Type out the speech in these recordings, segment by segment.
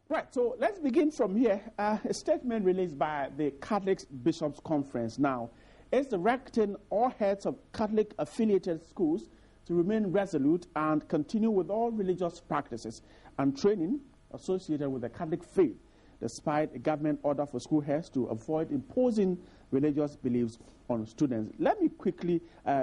Right, so let's begin from here. A statement released by the Catholic Bishops' Conference now is directing all heads of Catholic-affiliated schools to remain resolute and continue with all religious practices and training associated with the Catholic faith, despite a government order for school heads to avoid imposing religious beliefs on students. Let me quickly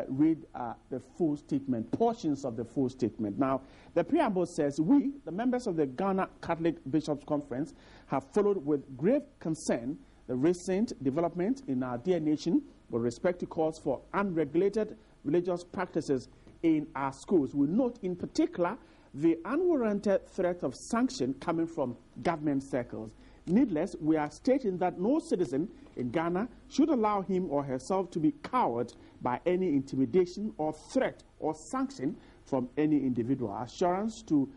read the full statement, portions of the full statement. Now, the preamble says, we, the members of the Ghana Catholic Bishops' Conference, have followed with grave concern the recent development in our dear nation with respect to calls for unregulated religious practices in our schools. We note in particular the unwarranted threat of sanction coming from government circles. Needless, we are stating that no citizen in Ghana should allow him or herself to be cowed by any intimidation or threat or sanction from any individual. Assurance to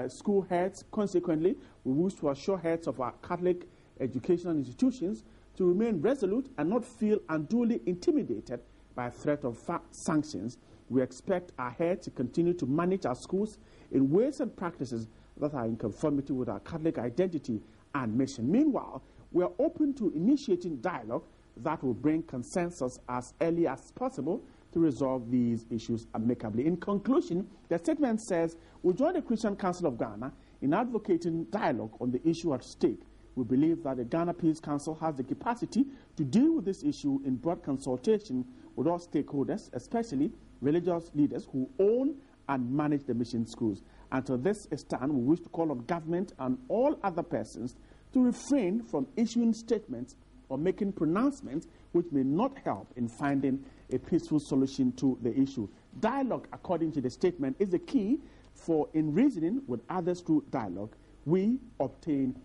school heads. Consequently, we wish to assure heads of our Catholic educational institutions to remain resolute and not feel unduly intimidated by a threat of sanctions. We expect our heads to continue to manage our schools in ways and practices that are in conformity with our Catholic identity and mission. Meanwhile, we are open to initiating dialogue that will bring consensus as early as possible to resolve these issues amicably. In conclusion, the statement says, we join the Christian Council of Ghana in advocating dialogue on the issue at stake. We believe that the Ghana Peace Council has the capacity to deal with this issue in broad consultation with all stakeholders, especially religious leaders who own and manage the mission schools. And to this stand, we wish to call on government and all other persons to refrain from issuing statements or making pronouncements which may not help in finding a peaceful solution to the issue. Dialogue, according to the statement, is the key for, in reasoning with others through dialogue, we obtain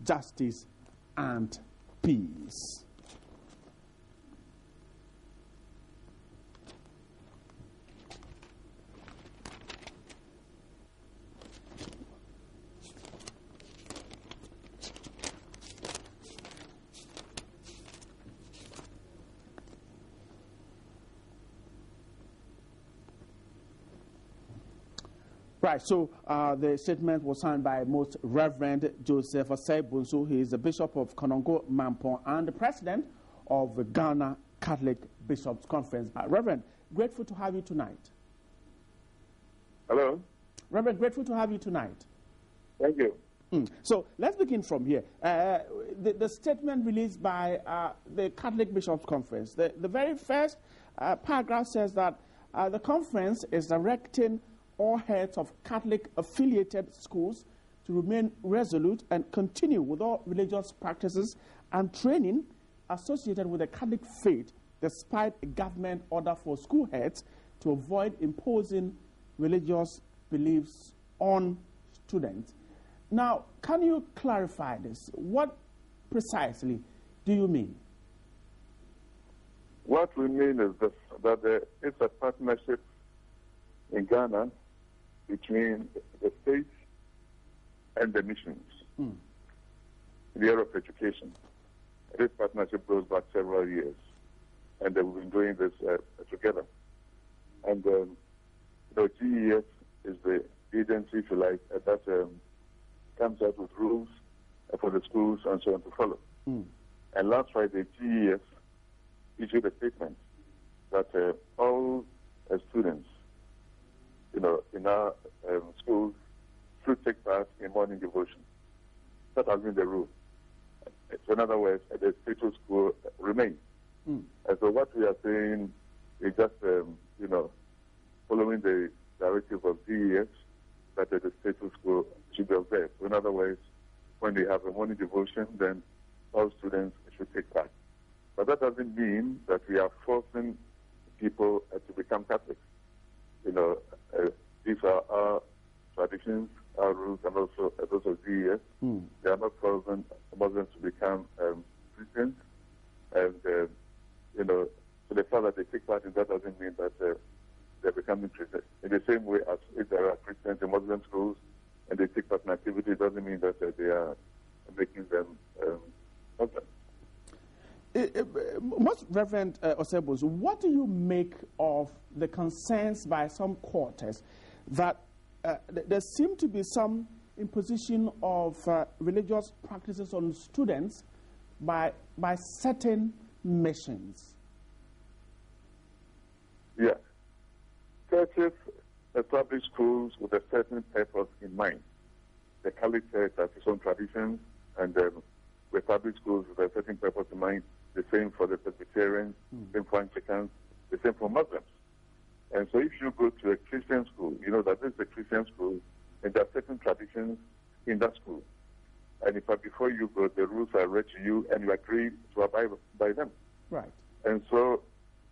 justice and peace. Right, so the statement was signed by Most Reverend Joseph Osei-Bonsu. He is the Bishop of Konongo Mampong and the President of the Ghana Catholic Bishops' Conference. Reverend, grateful to have you tonight. Hello. Reverend, grateful to have you tonight. Thank you. So let's begin from here. The statement released by the Catholic Bishops' Conference, the very first paragraph says that the conference is directing all heads of Catholic-affiliated schools to remain resolute and continue with all religious practices and training associated with the Catholic faith, despite a government order for school heads to avoid imposing religious beliefs on students. Now, can you clarify this? What precisely do you mean? What we mean is this, that it's a partnership in Ghana between the state and the missions in the area of education. This partnership goes back several years, and we've been doing this together. And the GES is the agency, if you like, that comes out with rules for the schools and so on to follow. And last Friday, GES issued a statement that all students, in our schools should take part in morning devotion. That has been the rule. So in other words, the spiritual school remains. And so what we are saying is just, following the directive of GES that the spiritual school should be observed. So in other words, when they have a morning devotion, then all students should take part. But that doesn't mean that we are forcing people to become Catholics. These are our traditions, our rules, and also those of GES. They are not forcing Muslims to become Christians. And, so the fact that they take part in that doesn't mean that they're becoming Christians. In the same way as if there are Christians in Muslim schools and they take part in activity, it doesn't mean that they are making them Muslims. Most Reverend Osei-Bonsu, what do you make of the concerns by some quarters that there seem to be some imposition of religious practices on students by certain missions. Yeah. Churches establish schools with a certain purpose in mind. The Catholic Church has its own traditions, and we establish schools with a certain purpose in mind. The same for the Presbyterians, the same for Anglicans, the same for Muslims. And so if you go to a Christian school, you know that this is a Christian school, and there are certain traditions in that school. And in fact, before you go, the rules are read to you, and you agree to abide by them. Right. And so,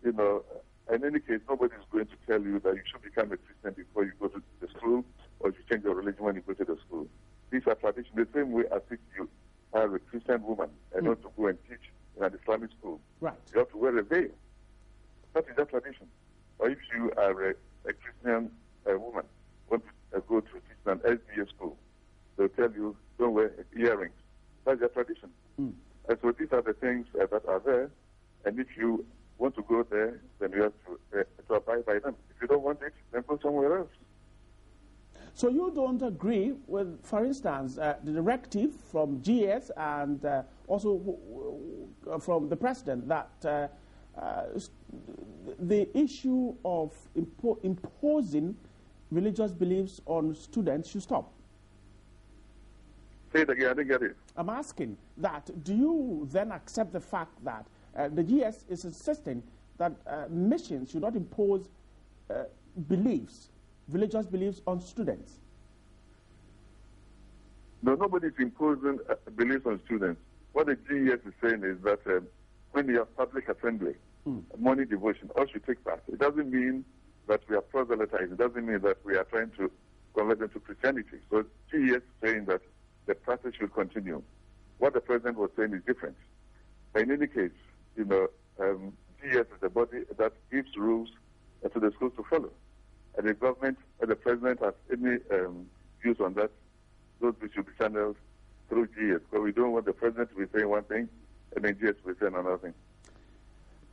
you know, in any case, nobody is going to tell you that you should become a Christian before you go to the school, or you change your religion when you go to the school. These are traditions, the same way as if you are a Christian woman and want to go and teach in an Islamic school. Right. You have to wear a veil. That is that tradition. Or if you are a Christian woman, want to go to teach in an SDA school, they'll tell you, don't wear earrings. That's their tradition. And so these are the things that are there. And if you want to go there, then you have to abide by them. If you don't want it, then go somewhere else. So you don't agree with, for instance, the directive from GS and also from the president that the issue of imposing religious beliefs on students should stop? Say it again, I didn't get it. I'm asking that, do you then accept the fact that the GS is insisting that missions should not impose beliefs, religious beliefs on students? No, nobody's imposing beliefs on students. What the GES is saying is that when you have public assembly, morning devotion, all should take part. It doesn't mean that we are proselytizing. It doesn't mean that we are trying to convert them to Christianity. So GES is saying that the practice should continue. What the president was saying is different. But in any case, you know, GES is the body that gives rules to the schools to follow. And the government and the president has any views on that, those should be channeled through GES. But we don't want the president to be saying one thing and then GES to be saying another thing.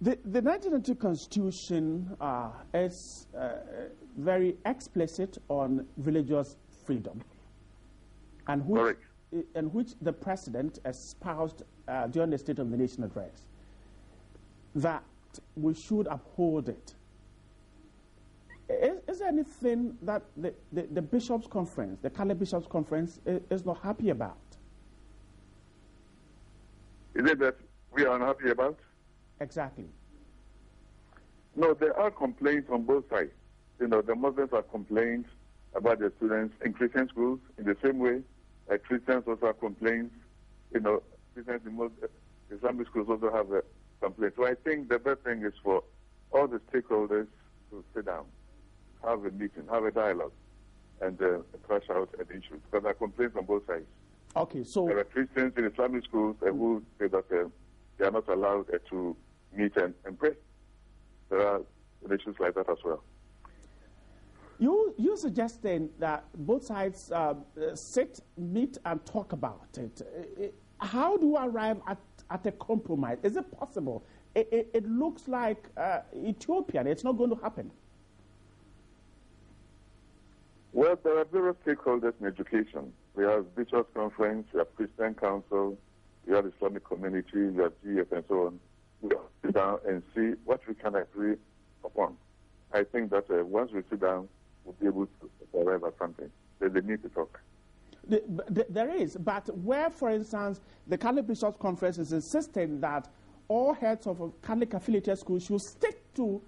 The 1992 Constitution is very explicit on religious freedom, and which the president espoused during the State of the Nation address, that we should uphold it. Is there anything that the Bishops' Conference, the Catholic Bishops' Conference, is not happy about? Is it that we are unhappy about? Exactly. No, there are complaints on both sides. You know, the Muslims have complained about their students in Christian schools in the same way. Christians also have complaints. You know, Christians in most Islamic schools also have complaints. So I think the best thing is for all the stakeholders to sit down, have a meeting, have a dialogue, and thrash out an issue. Because there are complaints on both sides. Okay, so there are Christians in Islamic schools who say that they are not allowed to meet and pray. There are issues like that as well. You're suggesting that both sides sit, meet, and talk about it. How do you arrive at a compromise? Is it possible? It looks like Ethiopian. It's not going to happen. Well, there are various stakeholders in education. We have Bishops' Conference, we have Christian Council, we have Islamic Community, we have GF, and so on. We have to sit down and see what we can agree upon. I think that once we sit down, we'll be able to arrive at something. There's a need to talk. There is, but where, for instance, the Catholic Bishops' Conference is insisting that all heads of Catholic affiliated schools should stick to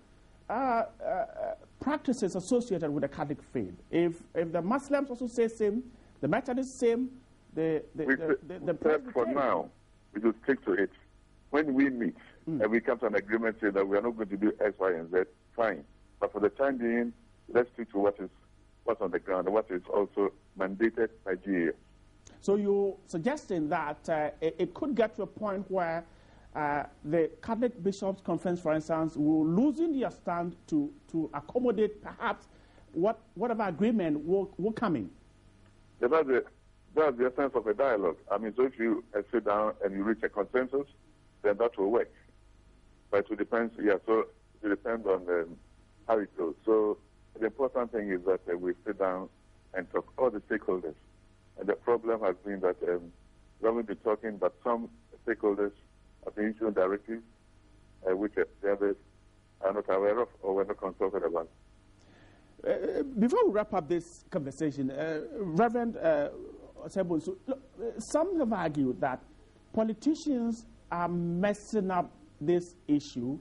practices associated with the Catholic faith. If the Muslims also say same, the Methodists same, the for now, we should stick to it. When we meet and we come to an agreement saying that we are not going to do X, Y, and Z, fine. But for the time being, let's stick to what's on the ground and what is also mandated by GAS. So you're suggesting that it could get to a point where the Catholic Bishops' Conference, for instance, will loosen their stand to accommodate perhaps whatever agreement will come in. Yeah, that's the essence of a dialogue. I mean, so if you sit down and you reach a consensus, then that will work. But it depends, so it depends on how it goes. So the important thing is that we sit down and talk, all the stakeholders, And the problem has been that we haven't been talking, but some stakeholders have been issuing directives which the others are not aware of or were not consulted about. Before we wrap up this conversation, Reverend Osebunsu, some have argued that politicians are messing up this issue,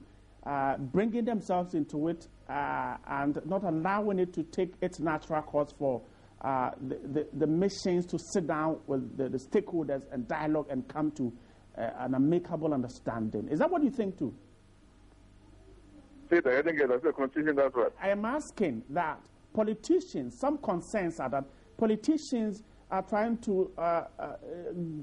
bringing themselves into it and not allowing it to take its natural course for the missions to sit down with the stakeholders and dialogue and come to an amicable understanding. Is that what you think too? I didn't get that. Continue that one. I am asking that politicians, some concerns are that politicians are trying to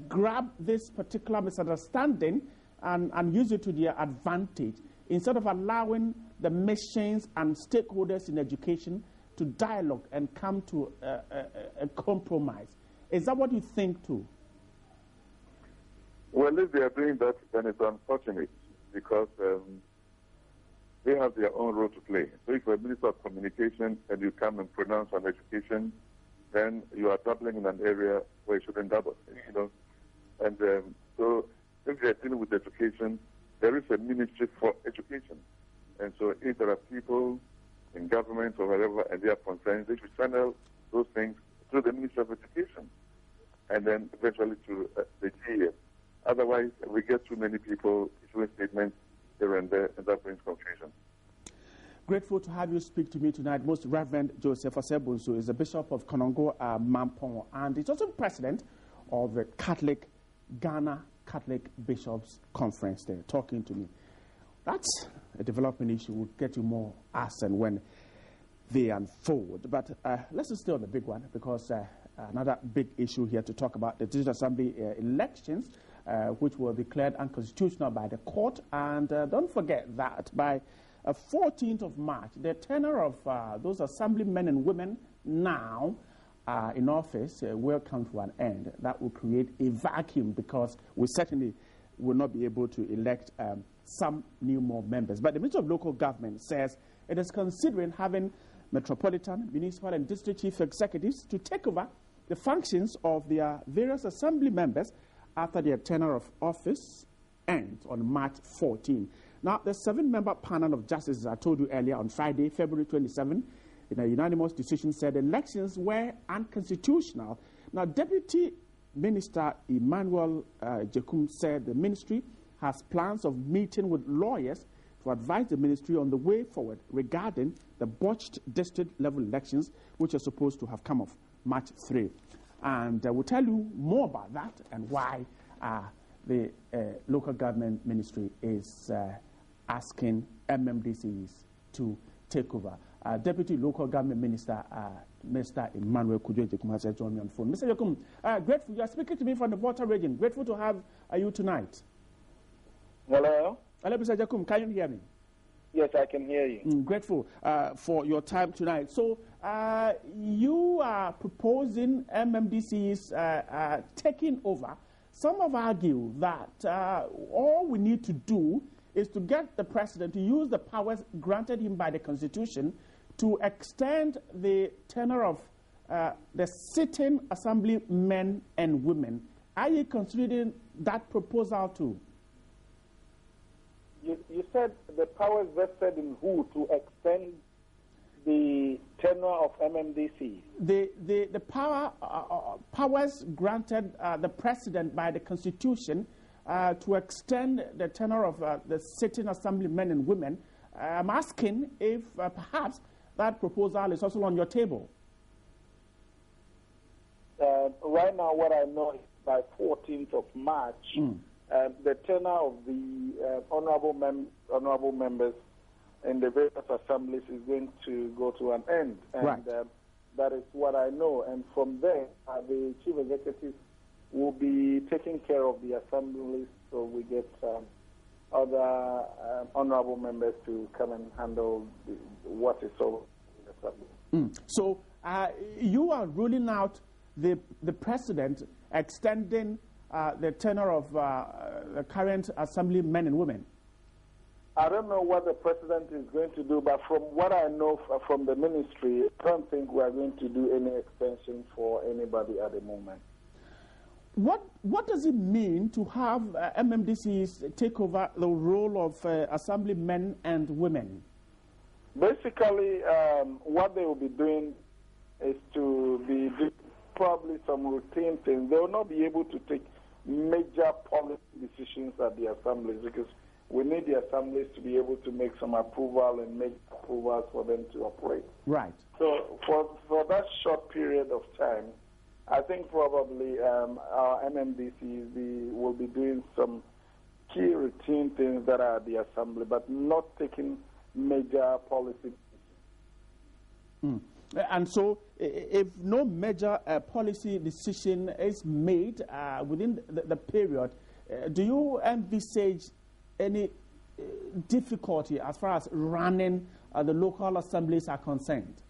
grab this particular misunderstanding and use it to their advantage instead of allowing the missions and stakeholders in education to dialogue and come to a compromise. Is that what you think too? Well, if they are doing that, then it's unfortunate because they have their own role to play. So if you're a minister of communication and you come and pronounce on education, then you are doubling in an area where you shouldn't double. And so if they're dealing with education, there is a ministry for education. And so if there are people in government or wherever and they are concerned, they should channel those things through the Ministry of Education and then eventually to the GEF. Otherwise, we get too many people issuing statements here and there, and that brings confusion. Grateful to have you speak to me tonight. Most Reverend Joseph Osebunsu is the Bishop of Konongo Mampong, and he's also president of the Ghana Catholic Bishops Conference there, talking to me. That's a development issue. We'll get you more as and when they unfold. But let's just stay on the big one, because another big issue here to talk about, the District Assembly elections, which were declared unconstitutional by the court. And don't forget that by 14th of March, the tenure of those assemblymen and women now in office will come to an end. That will create a vacuum, because we certainly will not be able to elect some new more members. But the Ministry of Local Government says it is considering having metropolitan, municipal, and district chief executives to take over the functions of their various assembly members after their tenure of office ends on March 14. Now, the 7-member panel of justices I told you earlier on Friday, February 27, in a unanimous decision said elections were unconstitutional. Now, Deputy Minister Emmanuel Jekum said the ministry has plans of meeting with lawyers to advise the ministry on the way forward regarding the botched district-level elections, which are supposed to have come off March 3. And we'll tell you more about that and why the local government ministry is asking MMDCs to take over. Deputy Local Government Minister, Mr. Emmanuel Jekum has joined me on the phone. Mr. Jekum, grateful. You are speaking to me from the Volta region. Grateful to have you tonight. Hello? Hello, Mr. Jekum. Can you hear me? Yes, I can hear you. Grateful for your time tonight. So you are proposing MMDCs taking over. Some have argued that all we need to do is to get the president to use the powers granted him by the Constitution to extend the tenure of the sitting assembly men and women. Are you considering that proposal too? You said the powers vested in who to extend the tenure of MMDC? The powers granted the president by the Constitution to extend the tenure of the sitting assembly men and women. I'm asking if perhaps that proposal is also on your table. Right now, what I know is by 14th of March, the tenure of the honorable members in the various assemblies is going to go to an end. And right. That is what I know. And from there, the chief executive will be taking care of the assemblies, so we get other honorable members to come and handle what is over the assembly. So you are ruling out the president extending the tenure of the current assembly men and women? I don't know what the president is going to do, but from what I know from the ministry, I don't think we are going to do any extension for anybody at the moment. What does it mean to have MMDCs take over the role of assemblymen and women? Basically, what they will be doing is to be doing probably some routine things. They will not be able to take major policy decisions at the assemblies because we need the assemblies to be able to make some approval and make approvals for them to operate. Right. So for that short period of time, I think probably our MMDCs will be doing some key routine things that are at the assembly, but not taking major policy. And so, if no major policy decision is made within the period, do you envisage any difficulty as far as running the local assemblies are concerned?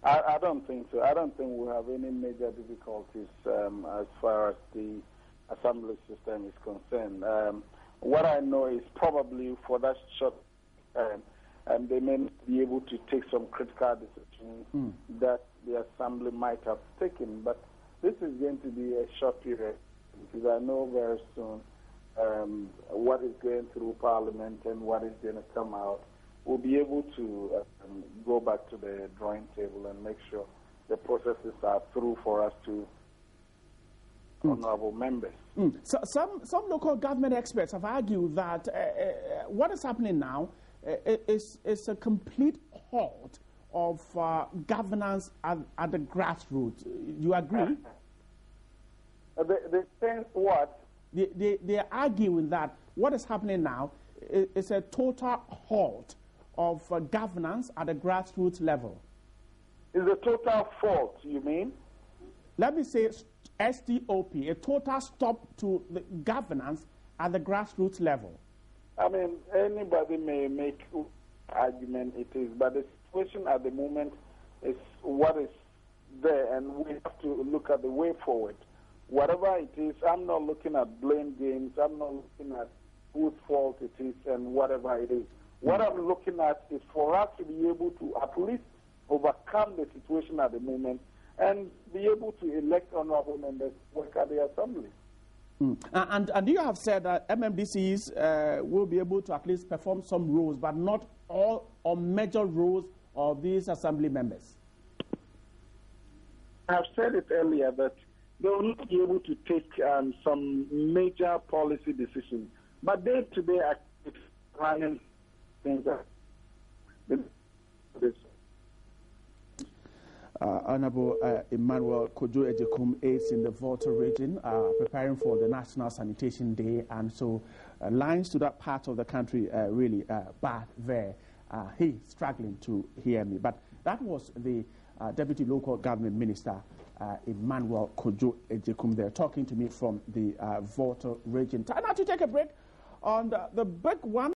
I don't think so. I don't think we'll have any major difficulties as far as the assembly system is concerned. What I know is probably for that short time, they may not be able to take some critical decisions that the assembly might have taken. But this is going to be a short period because I know very soon what is going through Parliament and what is going to come out. We'll be able to go back to the drawing table and make sure the processes are through for us to honorable members. So some local government experts have argued that what is happening now is a complete halt of governance at the grassroots. You agree? They say what? They are arguing that what is happening now is a total halt of governance at the grassroots level. Is a total fault, you mean? Let me say STOP, a total stop to the governance at the grassroots level. I mean, anybody may make argument it is, but the situation at the moment is what is there, and we have to look at the way forward. Whatever it is, I'm not looking at blame games. I'm not looking at whose fault it is and whatever it is. What I'm looking at is for us to be able to at least overcome the situation at the moment and be able to elect honorable members to work at the assembly. And you have said that MMDCs will be able to at least perform some roles, but not all or major roles of these assembly members. I've said it earlier that they will not be able to take some major policy decisions, but day-to-day activities running things that Honorable Emmanuel Kojo Ejekum is in the Volta region preparing for the National Sanitation Day, and so lines to that part of the country really bad there. He's struggling to hear me, but that was the Deputy Local Government Minister Emmanuel Kojo Ejekum there talking to me from the Volta region. Time now to take a break on the big one.